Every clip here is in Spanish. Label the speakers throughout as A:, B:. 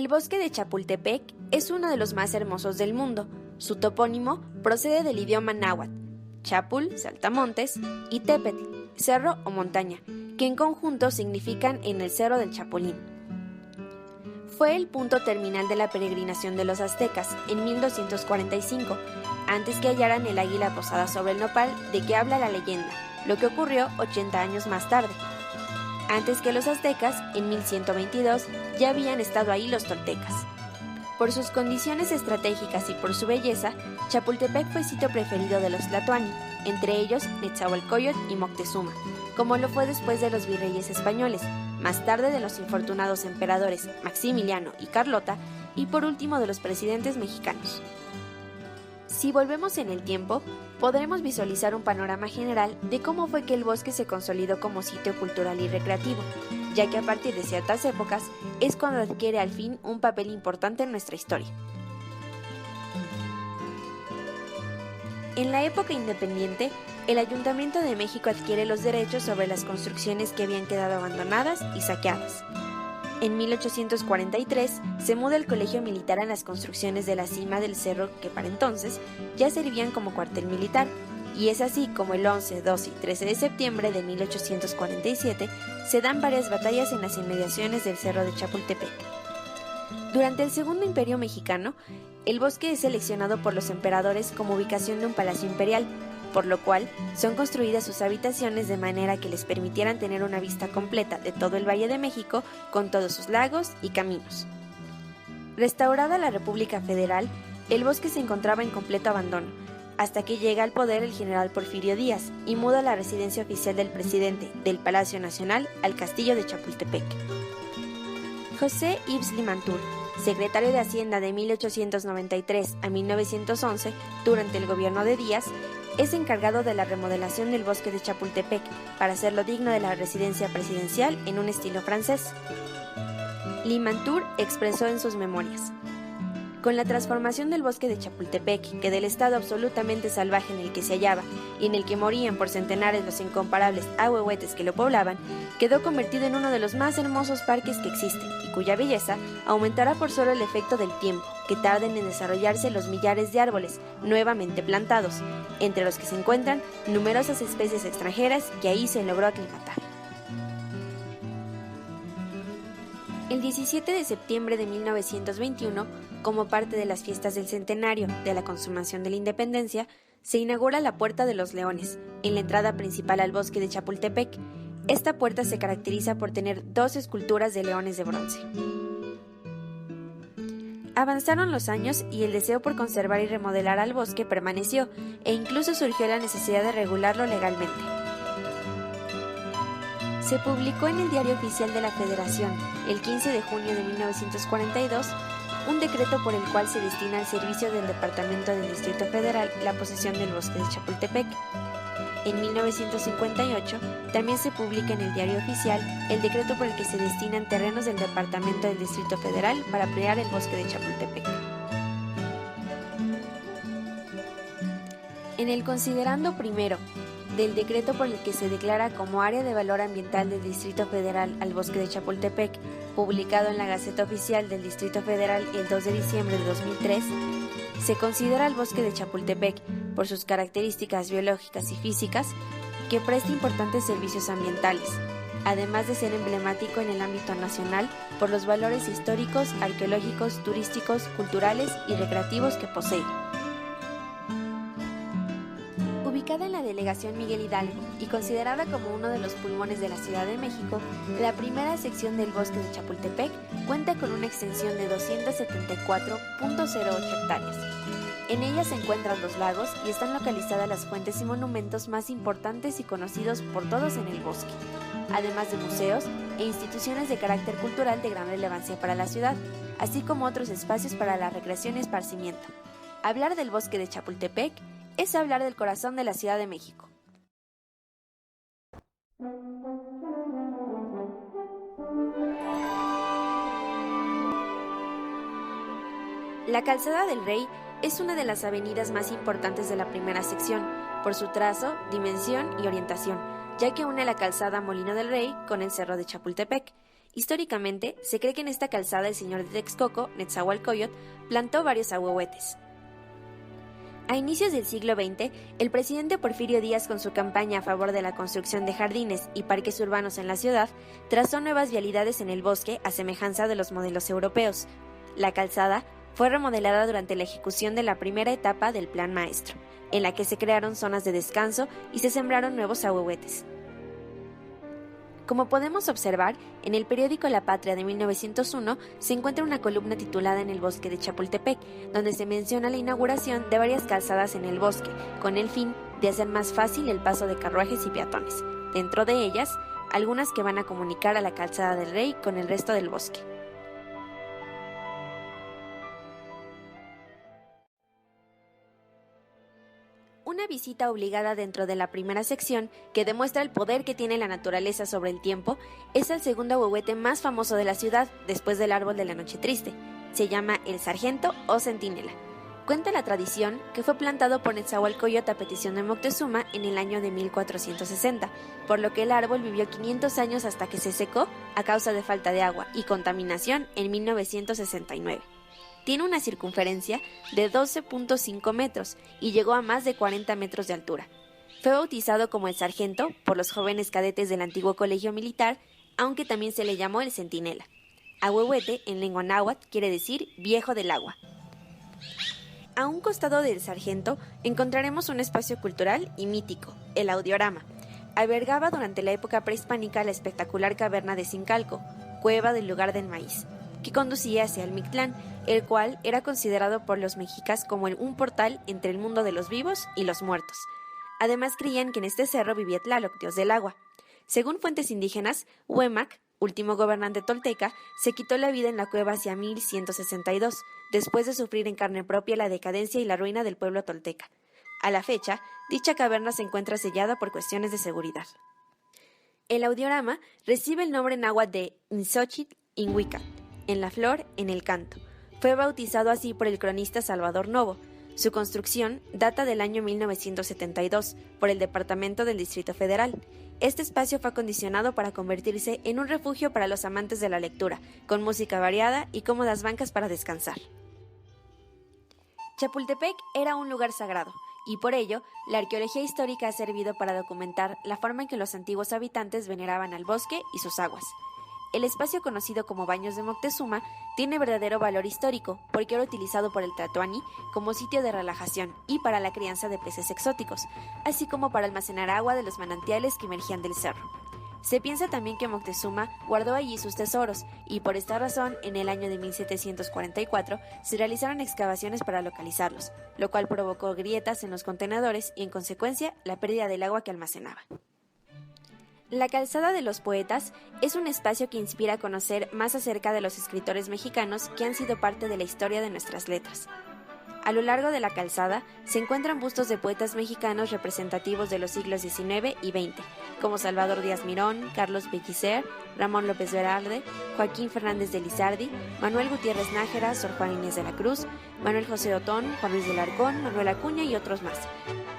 A: bosque de Chapultepec es uno de los más hermosos del mundo. Su topónimo procede del idioma náhuatl, chapul, saltamontes, y tepetl, cerro o montaña, que en conjunto significan en el cerro del Chapulín. Fue el punto terminal de la peregrinación de los aztecas en 1245, antes que hallaran el águila posada sobre el nopal de que habla la leyenda, lo que ocurrió 80 años más tarde. Antes que los aztecas, en 1122, ya habían estado ahí los toltecas. Por sus condiciones estratégicas y por su belleza, Chapultepec fue sitio preferido de los tlatoani, entre ellos Netzahualcóyotl y Moctezuma, como lo fue después de los virreyes españoles, más tarde de los infortunados emperadores Maximiliano y Carlota, y por último de los presidentes mexicanos. Si volvemos en el tiempo, podremos visualizar un panorama general de cómo fue que el bosque se consolidó como sitio cultural y recreativo, ya que a partir de ciertas épocas es cuando adquiere al fin un papel importante en nuestra historia. En la época independiente, el Ayuntamiento de México adquiere los derechos sobre las construcciones que habían quedado abandonadas y saqueadas. En 1843 se muda el colegio militar a las construcciones de la cima del cerro que para entonces ya servían como cuartel militar, y es así como el 11, 12 y 13 de septiembre de 1847 se dan varias batallas en las inmediaciones del cerro de Chapultepec. Durante el Segundo Imperio Mexicano, el bosque es seleccionado por los emperadores como ubicación de un palacio imperial, por lo cual son construidas sus habitaciones de manera que les permitieran tener una vista completa de todo el Valle de México con todos sus lagos y caminos. Restaurada la República Federal, el bosque se encontraba en completo abandono, hasta que llega al poder el general Porfirio Díaz y muda la residencia oficial del presidente del Palacio Nacional al Castillo de Chapultepec. José Yves Limantour, secretario de Hacienda de 1893 a 1911, durante el gobierno de Díaz, es encargado de la remodelación del bosque de Chapultepec para hacerlo digno de la residencia presidencial en un estilo francés. Limantour expresó en sus memorias: con la transformación del bosque de Chapultepec, que del estado absolutamente salvaje en el que se hallaba y en el que morían por centenares los incomparables ahuehuetes que lo poblaban, quedó convertido en uno de los más hermosos parques que existen y cuya belleza aumentará por solo el efecto del tiempo, que tarden en desarrollarse los millares de árboles nuevamente plantados, entre los que se encuentran numerosas especies extranjeras que ahí se logró aclimatar. El 17 de septiembre de 1921, como parte de las fiestas del centenario de la consumación de la independencia, se inaugura la Puerta de los Leones, en la entrada principal al bosque de Chapultepec. Esta puerta se caracteriza por tener 2 esculturas de leones de bronce. Avanzaron los años y el deseo por conservar y remodelar al bosque permaneció, e incluso surgió la necesidad de regularlo legalmente. Se publicó en el Diario Oficial de la Federación, el 15 de junio de 1942, un decreto por el cual se destina al servicio del Departamento del Distrito Federal la posesión del bosque de Chapultepec. En 1958, también se publica en el Diario Oficial el decreto por el que se destinan terrenos del Departamento del Distrito Federal para ampliar el bosque de Chapultepec. En el considerando primero del decreto por el que se declara como área de valor ambiental del Distrito Federal al bosque de Chapultepec, publicado en la Gaceta Oficial del Distrito Federal el 2 de diciembre de 2003, se considera al bosque de Chapultepec, por sus características biológicas y físicas, que presta importantes servicios ambientales, además de ser emblemático en el ámbito nacional por los valores históricos, arqueológicos, turísticos, culturales y recreativos que posee. Ubicada en la delegación Miguel Hidalgo y considerada como uno de los pulmones de la Ciudad de México, la primera sección del bosque de Chapultepec cuenta con una extensión de 274.08 hectáreas. En ella se encuentran 2 lagos y están localizadas las fuentes y monumentos más importantes y conocidos por todos en el bosque, además de museos e instituciones de carácter cultural de gran relevancia para la ciudad, así como otros espacios para la recreación y esparcimiento. Hablar del bosque de Chapultepec es hablar del corazón de la Ciudad de México. La Calzada del Rey es una de las avenidas más importantes de la primera sección, por su trazo, dimensión y orientación, ya que une la calzada Molino del Rey con el Cerro de Chapultepec, Históricamente, se cree que en esta calzada el señor de Texcoco, Netzahualcóyotl, plantó varios ahuehuetes. A inicios del siglo XX, el presidente Porfirio Díaz, con su campaña a favor de la construcción de jardines y parques urbanos en la ciudad, trazó nuevas vialidades en el bosque a semejanza de los modelos europeos. La calzada fue remodelada durante la ejecución de la primera etapa del Plan Maestro, en la que se crearon zonas de descanso y se sembraron nuevos ahuehuetes. Como podemos observar, en el periódico La Patria de 1901 se encuentra una columna titulada En el bosque de Chapultepec, donde se menciona la inauguración de varias calzadas en el bosque, con el fin de hacer más fácil el paso de carruajes y peatones. Dentro de ellas, algunas que van a comunicar a la calzada del Rey con el resto del bosque. Una visita obligada dentro de la primera sección, que demuestra el poder que tiene la naturaleza sobre el tiempo, es el segundo ahuehuete más famoso de la ciudad, después del árbol de la noche triste. Se llama el Sargento o Centinela. Cuenta la tradición que fue plantado por Netzahualcóyotl a petición de Moctezuma en el año de 1460, por lo que el árbol vivió 500 años hasta que se secó a causa de falta de agua y contaminación en 1969. Tiene una circunferencia de 12.5 metros y llegó a más de 40 metros de altura. Fue bautizado como el Sargento por los jóvenes cadetes del antiguo colegio militar, aunque también se le llamó el Centinela. Ahuehuete, en lengua náhuatl, quiere decir viejo del agua. A un costado del Sargento encontraremos un espacio cultural y mítico, el Audiorama. Albergaba durante la época prehispánica la espectacular caverna de Zincalco, cueva del lugar del maíz, que conducía hacia el Mictlán, el cual era considerado por los mexicas como un portal entre el mundo de los vivos y los muertos. Además creían que en este cerro vivía Tlaloc, dios del agua. Según fuentes indígenas, Huemac, último gobernante tolteca, se quitó la vida en la cueva hacia 1162, después de sufrir en carne propia la decadencia y la ruina del pueblo tolteca. A la fecha, dicha caverna se encuentra sellada por cuestiones de seguridad. El Audiorama recibe el nombre náhuatl de Nzochitl Inhuicat, en la flor, en el canto. Fue bautizado así por el cronista Salvador Novo. Su construcción data del año 1972 por el Departamento del Distrito Federal. Este espacio fue acondicionado para convertirse en un refugio para los amantes de la lectura, con música variada y cómodas bancas para descansar. Chapultepec era un lugar sagrado, y por ello, la arqueología histórica ha servido para documentar la forma en que los antiguos habitantes veneraban al bosque y sus aguas. El espacio conocido como Baños de Moctezuma tiene verdadero valor histórico porque era utilizado por el Tlatoani como sitio de relajación y para la crianza de peces exóticos, así como para almacenar agua de los manantiales que emergían del cerro. Se piensa también que Moctezuma guardó allí sus tesoros y por esta razón en el año de 1744 se realizaron excavaciones para localizarlos, lo cual provocó grietas en los contenedores y en consecuencia la pérdida del agua que almacenaba. La Calzada de los Poetas es un espacio que inspira a conocer más acerca de los escritores mexicanos que han sido parte de la historia de nuestras letras. A lo largo de la calzada se encuentran bustos de poetas mexicanos representativos de los siglos XIX y XX, como Salvador Díaz Mirón, Carlos Pellicer, Ramón López Velarde, Joaquín Fernández de Lizardi, Manuel Gutiérrez Nájera, Sor Juana Inés de la Cruz, Manuel José Otón, Juan Luis del Arcón, Manuel Acuña y otros más.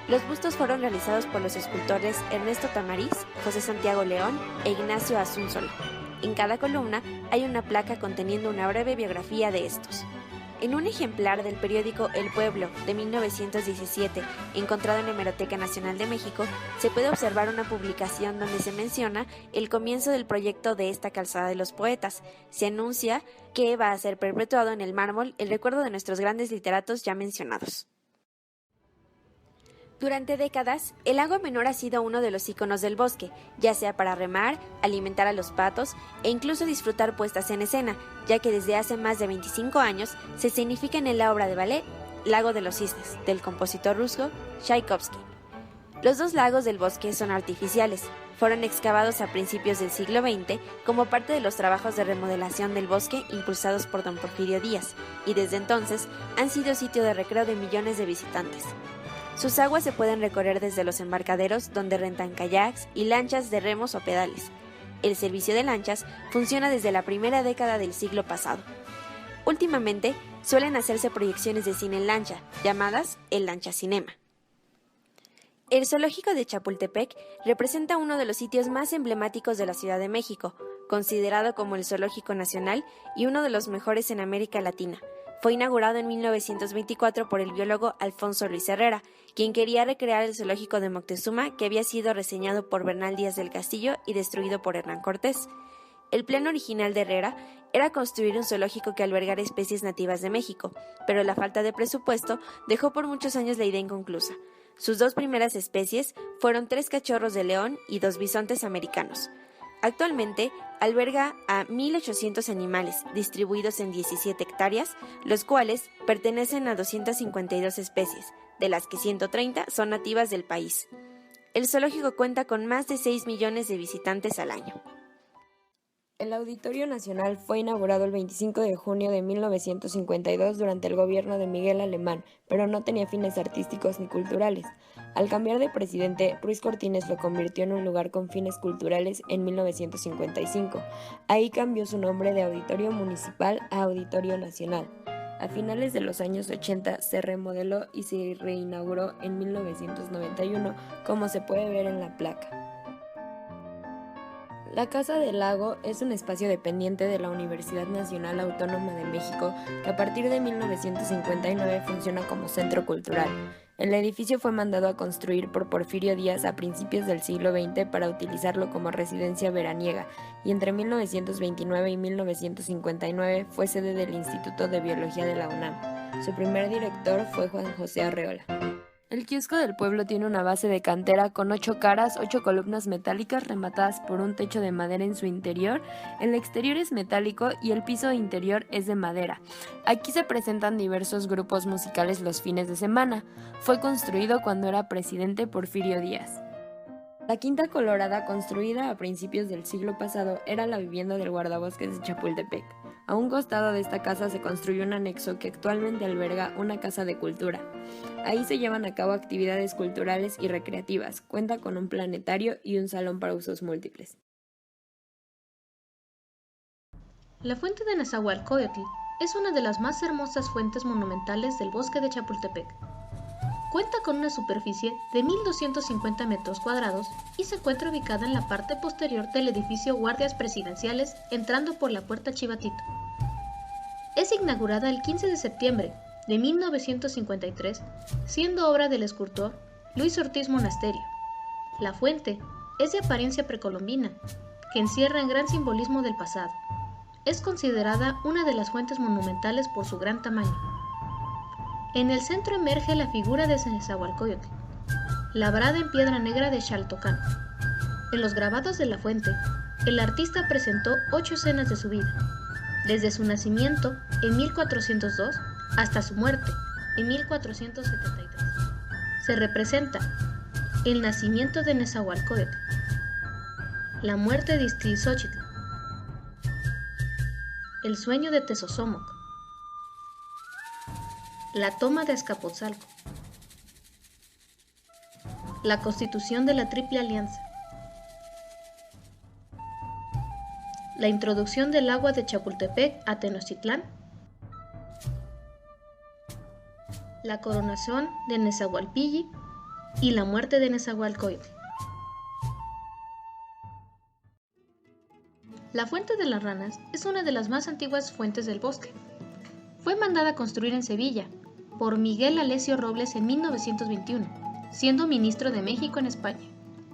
A: Los bustos fueron realizados por los escultores Ernesto Tamariz, José Santiago León e Ignacio Asunzolo. En cada columna hay una placa conteniendo una breve biografía de estos. En un ejemplar del periódico El Pueblo de 1917, encontrado en la Hemeroteca Nacional de México, se puede observar una publicación donde se menciona el comienzo del proyecto de esta Calzada de los Poetas. Se anuncia que va a ser perpetuado en el mármol el recuerdo de nuestros grandes literatos ya mencionados. Durante décadas, el lago Menor ha sido uno de los íconos del bosque, ya sea para remar, alimentar a los patos e incluso disfrutar puestas en escena, ya que desde hace más de 25 años se escenifica en la obra de ballet Lago de los Cisnes, del compositor ruso Tchaikovsky. Los dos lagos del bosque son artificiales, fueron excavados a principios del siglo XX como parte de los trabajos de remodelación del bosque impulsados por don Porfirio Díaz, y desde entonces han sido sitio de recreo de millones de visitantes. Sus aguas se pueden recorrer desde los embarcaderos donde rentan kayaks y lanchas de remos o pedales. El servicio de lanchas funciona desde la primera década del siglo pasado. Últimamente suelen hacerse proyecciones de cine en lancha, llamadas el lanchacinema. El zoológico de Chapultepec representa uno de los sitios más emblemáticos de la Ciudad de México. considerado como el zoológico nacional y uno de los mejores en América Latina. Fue inaugurado en 1924 por el biólogo Alfonso Luis Herrera, quien quería recrear el zoológico de Moctezuma, que había sido reseñado por Bernal Díaz del Castillo y destruido por Hernán Cortés. El plan original de Herrera era construir un zoológico que albergara especies nativas de México, pero la falta de presupuesto dejó por muchos años la idea inconclusa. Sus dos primeras especies fueron 3 cachorros de león y 2 bisontes americanos. Actualmente alberga a 1.800 animales distribuidos en 17 hectáreas, los cuales pertenecen a 252 especies, de las que 130 son nativas del país. El zoológico cuenta con más de 6 millones de visitantes al año.
B: El Auditorio Nacional fue inaugurado el 25 de junio de 1952 durante el gobierno de Miguel Alemán, pero no tenía fines artísticos ni culturales. Al cambiar de presidente, Ruiz Cortines lo convirtió en un lugar con fines culturales en 1955. Ahí cambió su nombre de Auditorio Municipal a Auditorio Nacional. A finales de los años 80 se remodeló y se reinauguró en 1991, como se puede ver en la placa. La Casa del Lago es un espacio dependiente de la Universidad Nacional Autónoma de México que a partir de 1959 funciona como centro cultural. El edificio fue mandado a construir por Porfirio Díaz a principios del siglo XX para utilizarlo como residencia veraniega y entre 1929 y 1959 fue sede del Instituto de Biología de la UNAM. Su primer director fue Juan José Arreola. El kiosco del pueblo tiene una base de cantera con 8 caras, 8 columnas metálicas rematadas por un techo de madera en su interior. El exterior es metálico y el piso interior es de madera. Aquí se presentan diversos grupos musicales los fines de semana. Fue construido cuando era presidente Porfirio Díaz. La Quinta Colorada, construida a principios del siglo pasado, era la vivienda del guardabosques de Chapultepec. A un costado de esta casa se construyó un anexo que actualmente alberga una casa de cultura. Ahí se llevan a cabo actividades culturales y recreativas. Cuenta con un planetario y un salón para usos múltiples.
C: La fuente de Nezahualcóyotl es una de las más hermosas fuentes monumentales del bosque de Chapultepec. Cuenta con una superficie de 1.250 metros cuadrados y se encuentra ubicada en la parte posterior del edificio Guardias Presidenciales, entrando por la Puerta Chivatito. Es inaugurada el 15 de septiembre de 1953, siendo obra del escultor Luis Ortiz Monasterio. La fuente es de apariencia precolombina, que encierra un gran simbolismo del pasado. Es considerada una de las fuentes monumentales por su gran tamaño. En el centro emerge la figura de Nezahualcóyotl, labrada en piedra negra de Xaltocán. En los grabados de la fuente, el artista presentó 8 escenas de su vida, desde su nacimiento en 1402 hasta su muerte en 1473. Se representa el nacimiento de Nezahualcóyotl, la muerte de Ixtlilxóchitl, el sueño de Tezotzómoc, la toma de Azcapotzalco, la constitución de la Triple Alianza, la introducción del agua de Chapultepec a Tenochtitlán, la coronación de Nezahualpilli y la muerte de Nezahualcóyotl. La Fuente de las Ranas es una de las más antiguas fuentes del bosque. Fue mandada a construir en Sevilla por Miguel Alessio Robles en 1921, siendo ministro de México en España.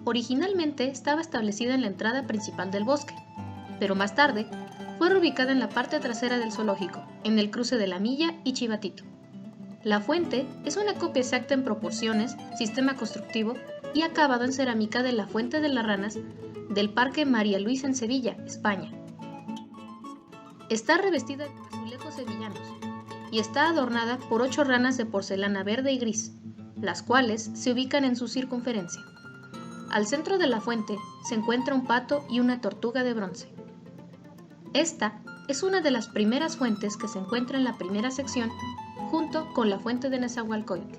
C: Originalmente estaba establecida en la entrada principal del bosque, pero más tarde fue reubicada en la parte trasera del zoológico, en el cruce de La Milla y Chivatito. La fuente es una copia exacta en proporciones, sistema constructivo y acabado en cerámica de la Fuente de las Ranas del Parque María Luisa en Sevilla, España. Está revestida de azulejos sevillanos y está adornada por 8 ranas de porcelana verde y gris, las cuales se ubican en su circunferencia. Al centro de la fuente se encuentra un pato y una tortuga de bronce. Esta es una de las primeras fuentes que se encuentra en la primera sección, junto con la fuente de Nezahualcóyotl.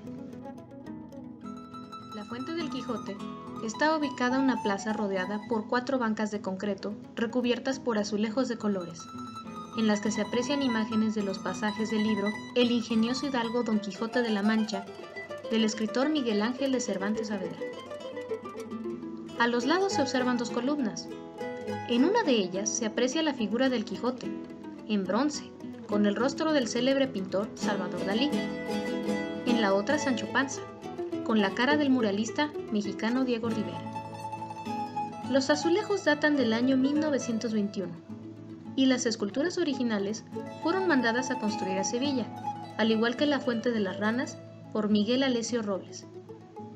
C: La Fuente del Quijote está ubicada en una plaza rodeada por 4 bancas de concreto recubiertas por azulejos de colores, en las que se aprecian imágenes de los pasajes del libro El ingenioso hidalgo Don Quijote de la Mancha, del escritor Miguel Ángel de Cervantes Saavedra. A los lados se observan 2 columnas, En una de ellas se aprecia la figura del Quijote, en bronce, con el rostro del célebre pintor Salvador Dalí. En la otra Sancho Panza, con la cara del muralista mexicano Diego Rivera. Los azulejos datan del año 1921 y las esculturas originales fueron mandadas a construir a Sevilla, al igual que la Fuente de las Ranas por Miguel Alessio Robles.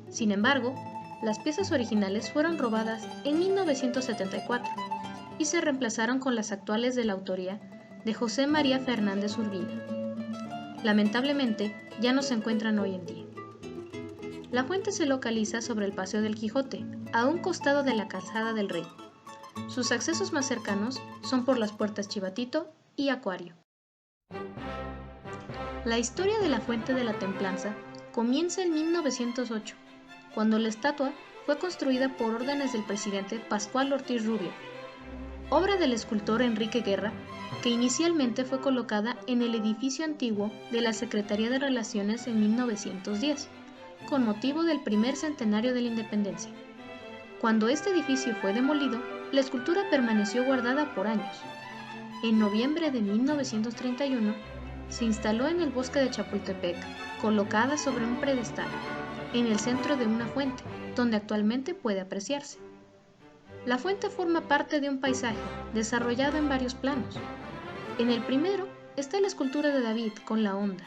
C: Sin embargo, las piezas originales fueron robadas en 1974 y se reemplazaron con las actuales de la autoría de José María Fernández Urbina. Lamentablemente, ya no se encuentran hoy en día. La fuente se localiza sobre el Paseo del Quijote, a un costado de la Calzada del Rey. Sus accesos más cercanos son por las puertas Chivatito y Acuario. La historia de la Fuente de la Templanza comienza en 1908, cuando la estatua fue construida por órdenes del presidente Pascual Ortiz Rubio, obra del escultor Enrique Guerra, que inicialmente fue colocada en el edificio antiguo de la Secretaría de Relaciones en 1910, con motivo del primer centenario de la independencia. Cuando este edificio fue demolido, la escultura permaneció guardada por años. En noviembre de 1931, se instaló en el bosque de Chapultepec, colocada sobre un pedestal, en el centro de una fuente, donde actualmente puede apreciarse. La fuente forma parte de un paisaje desarrollado en varios planos. En el primero está la escultura de David con la honda.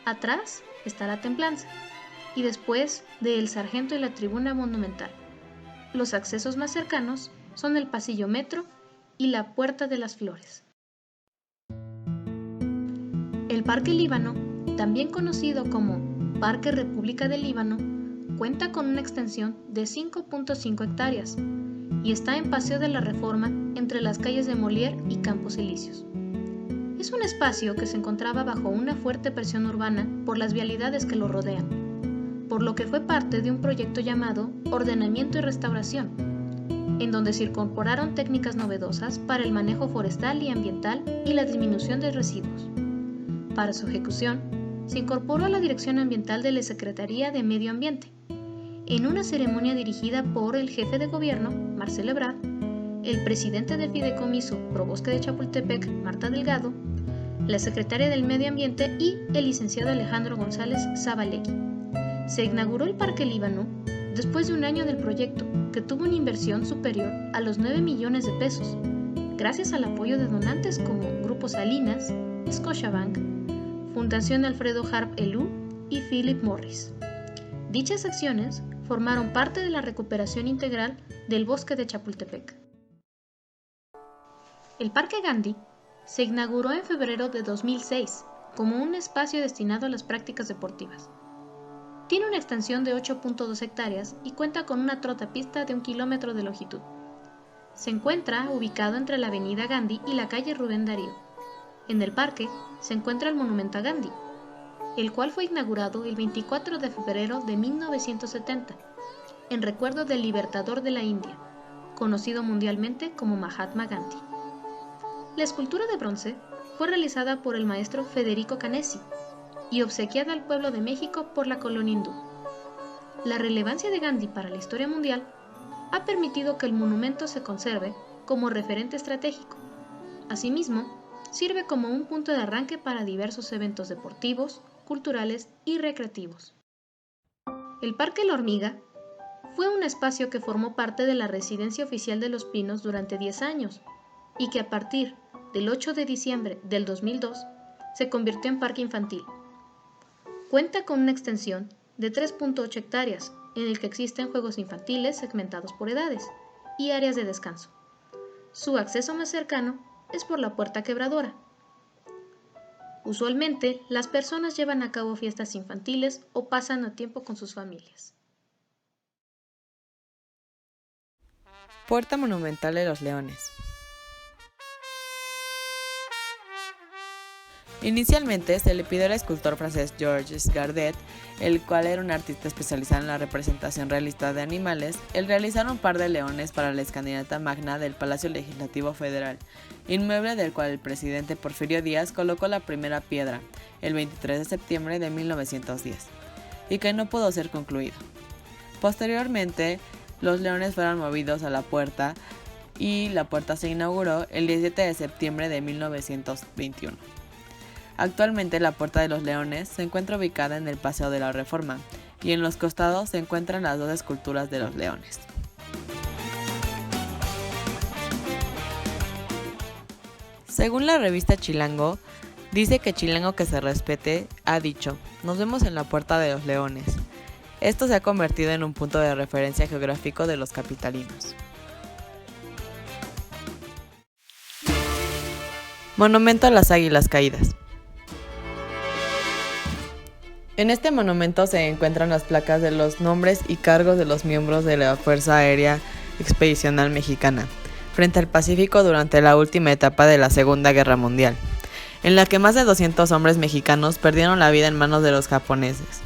C: Atrás está la templanza. Y después de El Sargento y la tribuna monumental. Los accesos más cercanos son el pasillo Metro y la Puerta de las Flores. El Parque Líbano, también conocido como Parque República del Líbano, cuenta con una extensión de 5.5 hectáreas y está en Paseo de la Reforma entre las calles de Molière y Campos Elíseos. Es un espacio que se encontraba bajo una fuerte presión urbana por las vialidades que lo rodean, por lo que fue parte de un proyecto llamado Ordenamiento y Restauración, en donde se incorporaron técnicas novedosas para el manejo forestal y ambiental y la disminución de residuos. Para su ejecución, se incorporó a la Dirección Ambiental de la Secretaría de Medio Ambiente, en una ceremonia dirigida por el jefe de gobierno, Marcelo Ebrard, el presidente del Fideicomiso Probosque de Chapultepec, Marta Delgado, la secretaria del Medio Ambiente y el licenciado Alejandro González Zabalegui. Se inauguró el Parque Líbano después de un año del proyecto, que tuvo una inversión superior a los 9 millones de pesos, gracias al apoyo de donantes como Grupo Salinas, Scotiabank, Fundación Alfredo Harp Elú y Philip Morris. Dichas acciones formaron parte de la recuperación integral del bosque de Chapultepec. El Parque Gandhi se inauguró en febrero de 2006 como un espacio destinado a las prácticas deportivas. Tiene una extensión de 8.2 hectáreas y cuenta con una trotapista de 1 kilómetro de longitud. Se encuentra ubicado entre la avenida Gandhi y la calle Rubén Darío. En el parque se encuentra el monumento a Gandhi, el cual fue inaugurado el 24 de febrero de 1970, en recuerdo del libertador de la India, conocido mundialmente como Mahatma Gandhi. La escultura de bronce fue realizada por el maestro Federico Canesi y obsequiada al pueblo de México por la colonia hindú. La relevancia de Gandhi para la historia mundial ha permitido que el monumento se conserve como referente estratégico. Asimismo, sirve como un punto de arranque para diversos eventos deportivos, culturales y recreativos. El Parque La Hormiga fue un espacio que formó parte de la Residencia Oficial de Los Pinos durante 10 años y que a partir del 8 de diciembre del 2002 se convirtió en parque infantil. Cuenta con una extensión de 3.8 hectáreas, en el que existen juegos infantiles segmentados por edades y áreas de descanso. Su acceso más cercano es por la Puerta Quebradora. Usualmente, las personas llevan a cabo fiestas infantiles o pasan a tiempo con sus familias.
D: Puerta Monumental de los Leones. Inicialmente se le pidió al escultor francés Georges Gardet, el cual era un artista especializado en la representación realista de animales, el realizar un par de leones para la escalinata magna del Palacio Legislativo Federal, inmueble del cual el presidente Porfirio Díaz colocó la primera piedra, el 23 de septiembre de 1910, y que no pudo ser concluido. Posteriormente, los leones fueron movidos a la puerta y la puerta se inauguró el 17 de septiembre de 1921. Actualmente la Puerta de los Leones se encuentra ubicada en el Paseo de la Reforma y en los costados se encuentran las dos esculturas de los leones. Según la revista Chilango, dice que Chilango que se respete ha dicho: "Nos vemos en la Puerta de los Leones". Esto se ha convertido en un punto de referencia geográfico de los capitalinos. Monumento a las Águilas Caídas. En este monumento se encuentran las placas de los nombres y cargos de los miembros de la Fuerza Aérea Expedicional Mexicana, frente al Pacífico durante la última etapa de la Segunda Guerra Mundial, en la que más de 200 hombres mexicanos perdieron la vida en manos de los japoneses.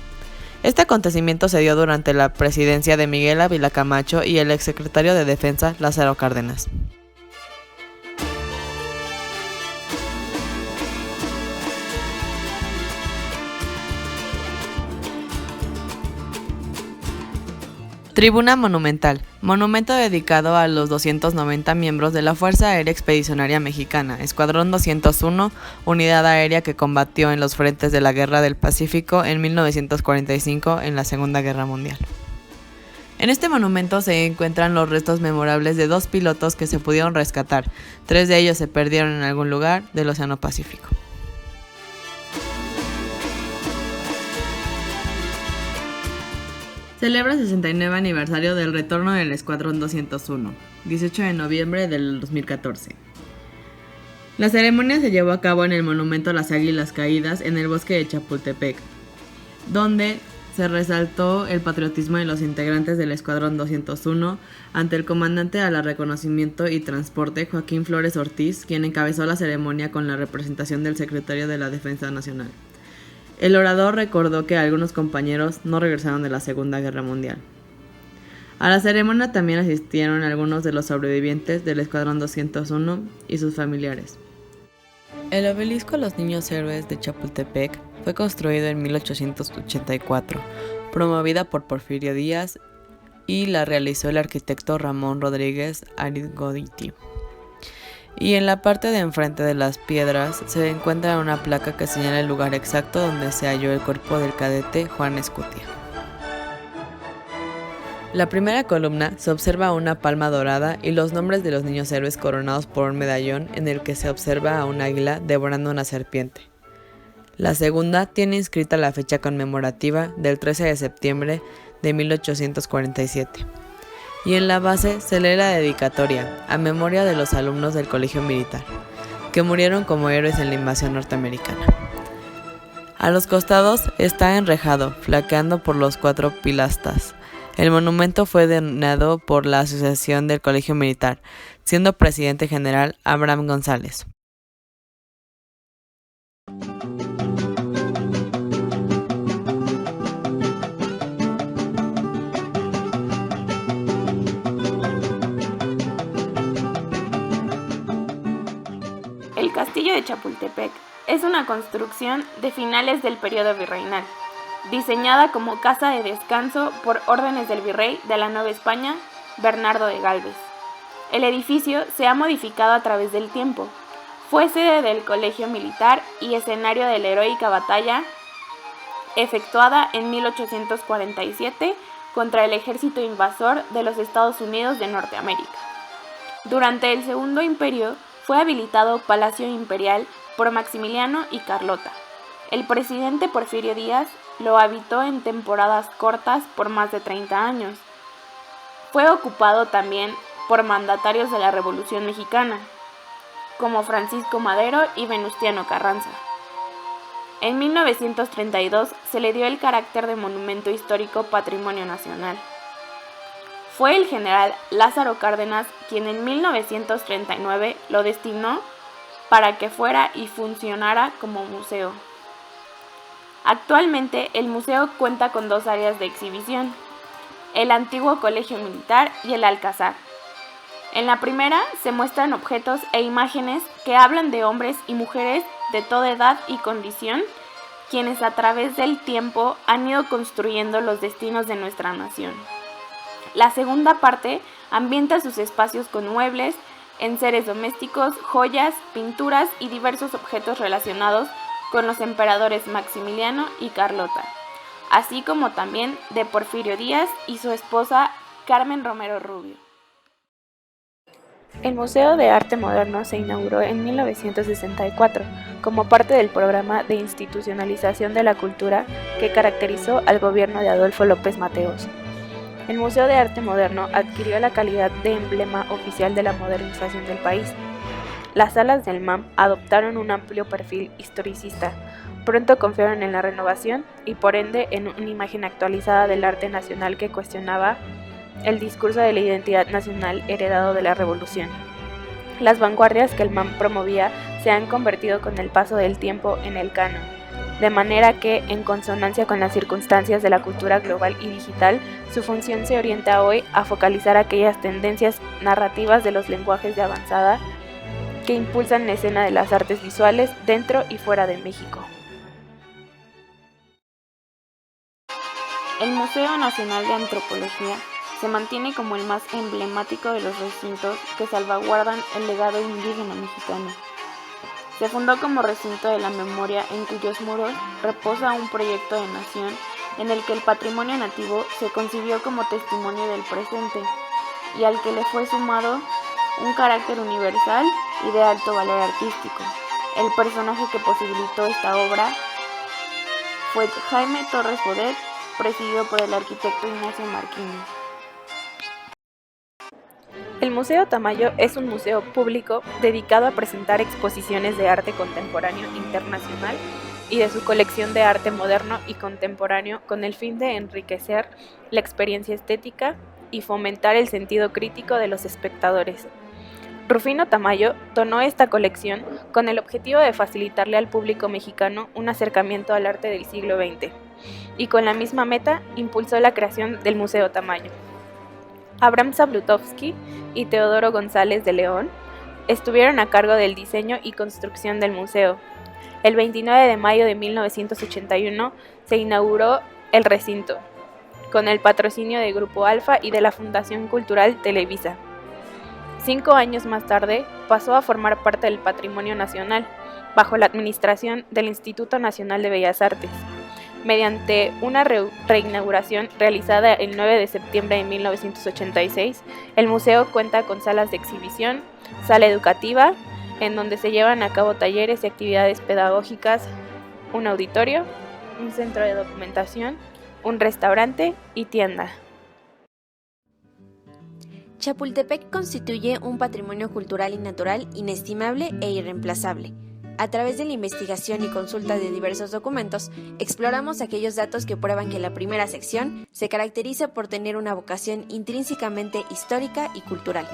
D: Este acontecimiento se dio durante la presidencia de Miguel Ávila Camacho y el exsecretario de Defensa Lázaro Cárdenas. Tribuna Monumental. Monumento dedicado a los 290 miembros de la Fuerza Aérea Expedicionaria Mexicana, Escuadrón 201, unidad aérea que combatió en los frentes de la Guerra del Pacífico en 1945 en la Segunda Guerra Mundial. En este monumento se encuentran los restos memorables de 2 pilotos que se pudieron rescatar. 3 de ellos se perdieron en algún lugar del Océano Pacífico. Celebra 69 aniversario del retorno del Escuadrón 201, 18 de noviembre del 2014. La ceremonia se llevó a cabo en el Monumento a las Águilas Caídas en el bosque de Chapultepec, donde se resaltó el patriotismo de los integrantes del Escuadrón 201 ante el comandante a la reconocimiento y transporte Joaquín Flores Ortiz, quien encabezó la ceremonia con la representación del secretario de la Defensa Nacional. El orador recordó que algunos compañeros no regresaron de la Segunda Guerra Mundial. A la ceremonia también asistieron algunos de los sobrevivientes del Escuadrón 201 y sus familiares. El obelisco a los niños héroes de Chapultepec fue construido en 1884, promovida por Porfirio Díaz, y la realizó el arquitecto Ramón Rodríguez Arizgoiti. Y en la parte de enfrente de las piedras se encuentra una placa que señala el lugar exacto donde se halló el cuerpo del cadete Juan Escutia. La primera columna se observa una palma dorada y los nombres de los niños héroes coronados por un medallón en el que se observa a un águila devorando una serpiente. La segunda tiene inscrita la fecha conmemorativa del 13 de septiembre de 1847. Y en la base se lee la dedicatoria a memoria de los alumnos del Colegio Militar, que murieron como héroes en la invasión norteamericana. A los costados está enrejado, flanqueado por los 4 pilastras. El monumento fue donado por la Asociación del Colegio Militar, siendo presidente general Abraham González.
A: El castillo de Chapultepec es una construcción de finales del periodo virreinal, diseñada como casa de descanso por órdenes del virrey de la Nueva España, Bernardo de Gálvez. El edificio se ha modificado a través del tiempo. Fue sede del Colegio Militar y escenario de la heroica batalla efectuada en 1847 contra el ejército invasor de los Estados Unidos de Norteamérica. Durante el Segundo Imperio fue habilitado Palacio Imperial por Maximiliano y Carlota. El presidente Porfirio Díaz lo habitó en temporadas cortas por más de 30 años. Fue ocupado también por mandatarios de la Revolución Mexicana, como Francisco Madero y Venustiano Carranza. En 1932 se le dio el carácter de Monumento Histórico Patrimonio Nacional. Fue el general Lázaro Cárdenas quien en 1939 lo destinó para que fuera y funcionara como museo. Actualmente el museo cuenta con 2 áreas de exhibición, el antiguo Colegio Militar y el Alcázar. En la primera se muestran objetos e imágenes que hablan de hombres y mujeres de toda edad y condición, quienes a través del tiempo han ido construyendo los destinos de nuestra nación.
E: La segunda parte ambienta sus espacios con muebles, enseres domésticos, joyas, pinturas y diversos objetos relacionados con los emperadores Maximiliano y Carlota, así como también de Porfirio Díaz y su esposa Carmen Romero Rubio. El Museo de Arte Moderno se inauguró en 1964 como parte del programa de institucionalización de la cultura que caracterizó al gobierno de Adolfo López Mateos. El Museo de Arte Moderno adquirió la calidad de emblema oficial de la modernización del país. Las salas del MAM adoptaron un amplio perfil historicista, pronto confiaron en la renovación y por ende en una imagen actualizada del arte nacional que cuestionaba el discurso de la identidad nacional heredado de la Revolución. Las vanguardias que el MAM promovía se han convertido con el paso del tiempo en el canon, de manera que, en consonancia con las circunstancias de la cultura global y digital, su función se orienta hoy a focalizar aquellas tendencias narrativas de los lenguajes de avanzada que impulsan la escena de las artes visuales dentro y fuera de México. El Museo Nacional de Antropología se mantiene como el más emblemático de los recintos que salvaguardan el legado indígena mexicano. Se fundó como recinto de la memoria en cuyos muros reposa un proyecto de nación en el que el patrimonio nativo se concibió como testimonio del presente y al que le fue sumado un carácter universal y de alto valor artístico. El personaje que posibilitó esta obra fue Jaime Torres Bodet, presidido por el arquitecto Ignacio Marquini. El Museo Tamayo es un museo público dedicado a presentar exposiciones de arte contemporáneo internacional y de su colección de arte moderno y contemporáneo con el fin de enriquecer la experiencia estética y fomentar el sentido crítico de los espectadores. Rufino Tamayo donó esta colección con el objetivo de facilitarle al público mexicano un acercamiento al arte del siglo XX, y con la misma meta impulsó la creación del Museo Tamayo. Abraham Zabludovsky y Teodoro González de León estuvieron a cargo del diseño y construcción del museo. El 29 de mayo de 1981 se inauguró el recinto, con el patrocinio de Grupo Alfa y de la Fundación Cultural Televisa. 5 años más tarde pasó a formar parte del Patrimonio Nacional, bajo la administración del Instituto Nacional de Bellas Artes. Mediante una reinauguración realizada el 9 de septiembre de 1986, el museo cuenta con salas de exhibición, sala educativa, en donde se llevan a cabo talleres y actividades pedagógicas, un auditorio, un centro de documentación, un restaurante y tienda.
A: Chapultepec constituye un patrimonio cultural y natural inestimable e irreemplazable. A través de la investigación y consulta de diversos documentos, exploramos aquellos datos que prueban que la primera sección se caracteriza por tener una vocación intrínsecamente histórica y cultural.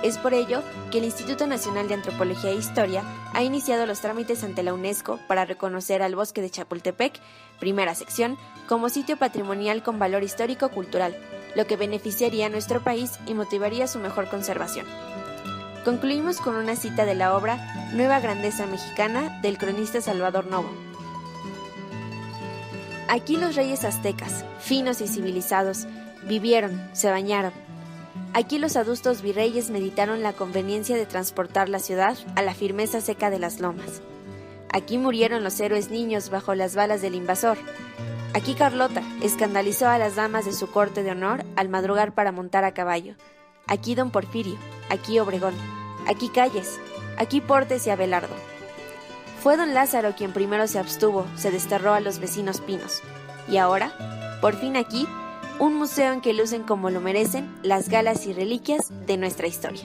A: Es por ello que el Instituto Nacional de Antropología e Historia ha iniciado los trámites ante la UNESCO para reconocer al Bosque de Chapultepec, primera sección, como sitio patrimonial con valor histórico-cultural, lo que beneficiaría a nuestro país y motivaría su mejor conservación. Concluimos con una cita de la obra Nueva Grandeza Mexicana del cronista Salvador Novo. Aquí los reyes aztecas, finos y civilizados, vivieron, se bañaron. Aquí los adustos virreyes meditaron la conveniencia de transportar la ciudad a la firmeza seca de las lomas. Aquí murieron los héroes niños bajo las balas del invasor. Aquí Carlota escandalizó a las damas de su corte de honor al madrugar para montar a caballo. Aquí don Porfirio, aquí Obregón, aquí Calles, aquí Portes y Abelardo. Fue don Lázaro quien primero se abstuvo, se desterró a los vecinos pinos. Y ahora, por fin aquí, un museo en que lucen como lo merecen las galas y reliquias de nuestra historia.